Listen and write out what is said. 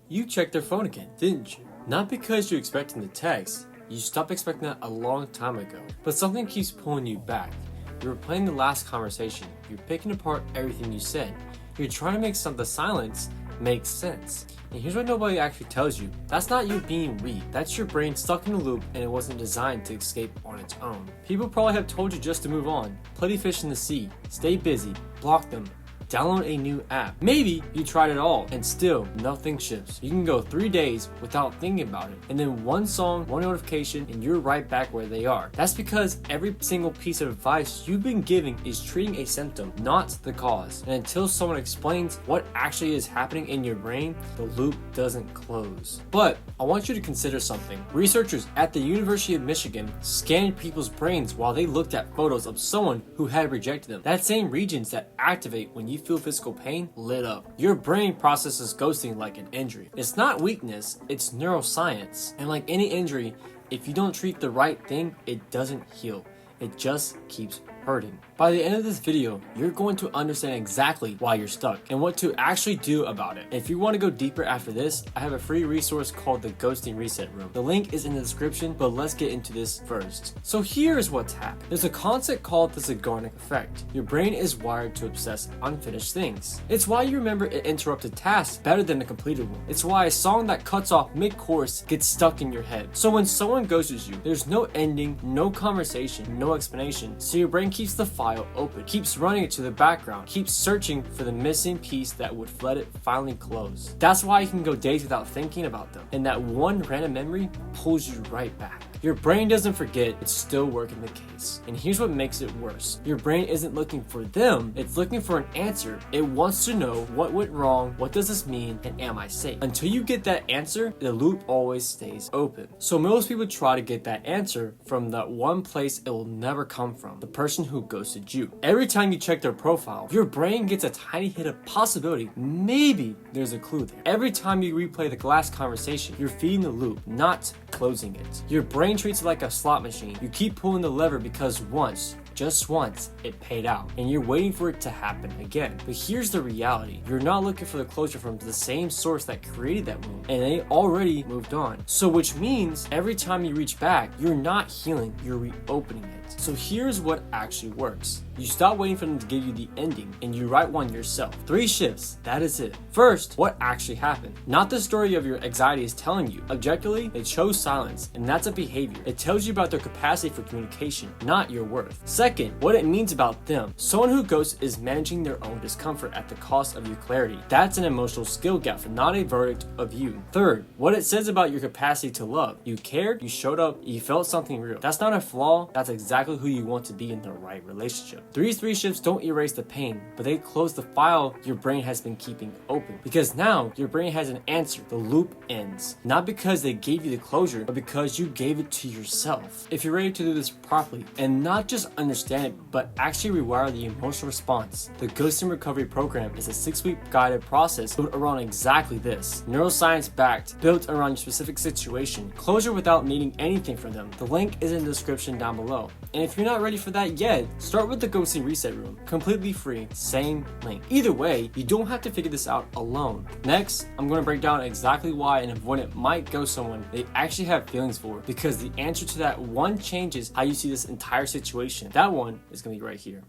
You checked their phone again, didn't you? Not because you're expecting the text, you stopped expecting that a long time ago, but something keeps pulling you back. You're replaying the last conversation, you're picking apart everything you said, you're trying to make the silence make sense. And here's what nobody actually tells you. That's not you being weak. That's your brain stuck in a loop and it wasn't designed to escape on its own. People probably have told you just to move on. Plenty fish in the sea. Stay busy. Block them. Download a new app. Maybe you tried it all and still nothing shifts. You can go 3 days without thinking about it, and then one song, one notification, and you're right back where they are. That's because every single piece of advice you've been giving is treating a symptom, not the cause. And until someone explains what actually is happening in your brain, the loop doesn't close. But I want you to consider something. Researchers at the University of Michigan scanned people's brains while they looked at photos of someone who had rejected them. That same regions that activate when you feel physical pain lit up. Your brain processes ghosting like an injury. It's not weakness, it's neuroscience. And like any injury, if you don't treat the right thing, it doesn't heal. It just keeps hurting. By the end of this video, you're going to understand exactly why you're stuck and what to actually do about it. And if you want to go deeper after this, I have a free resource called the Ghosting Reset Room. The link is in the description, but let's get into this first. So here's what's happened. There's a concept called the Zeigarnik Effect. Your brain is wired to obsess unfinished things. It's why you remember an interrupted task better than a completed one. It's why a song that cuts off mid-chorus gets stuck in your head. So when someone ghosts you, there's no ending, no conversation, no explanation. So your brain keeps the file open, keeps running it to the background, keeps searching for the missing piece that would let it finally close. That's why you can go days without thinking about them, and that one random memory pulls you right back. Your brain doesn't forget, it's still working the case. And here's what makes it worse. Your brain isn't looking for them, it's looking for an answer. It wants to know what went wrong, what does this mean, and am I safe? Until you get that answer, the loop always stays open. So most people try to get that answer from that one place it will never come from, the person who ghosted you. Every time you check their profile, your brain gets a tiny hit of possibility. Maybe there's a clue there. Every time you replay the last conversation, you're feeding the loop, not closing it. Your brain treats it like a slot machine. You keep pulling the lever because once, just once, it paid out, and you're waiting for it to happen again. But here's the reality. You're not looking for the closure from the same source that created that wound, and they already moved on. So which means every time you reach back, you're not healing, you're reopening it. So here's what actually works. You stop waiting for them to give you the ending, and you write one yourself. 3 shifts, that is it. First, what actually happened? Not the story of your anxiety is telling you. Objectively, they chose silence, and that's a behavior. It tells you about their capacity for communication, not your worth. Second, what it means about them. Someone who ghosts is managing their own discomfort at the cost of your clarity. That's an emotional skill gap, not a verdict of you. Third, what it says about your capacity to love. You cared, you showed up, you felt something real. That's not a flaw, that's exactly who you want to be in the right relationship. These 3 shifts don't erase the pain, but they close the file your brain has been keeping open. Because now, your brain has an answer. The loop ends. Not because they gave you the closure, but because you gave it to yourself. If you're ready to do this properly, and not just understand it, but actually rewire the emotional response, the Ghosting Recovery Program is a 6-week guided process built around exactly this. Neuroscience backed, built around your specific situation. Closure without needing anything from them. The link is in the description down below. And if you're not ready for that yet, start with the Ghosting Reset Room. Completely free, same link. Either way, you don't have to figure this out alone. Next, I'm going to break down exactly why an avoidant might ghost someone they actually have feelings for, because the answer to that one changes how you see this entire situation. That one is going to be right here.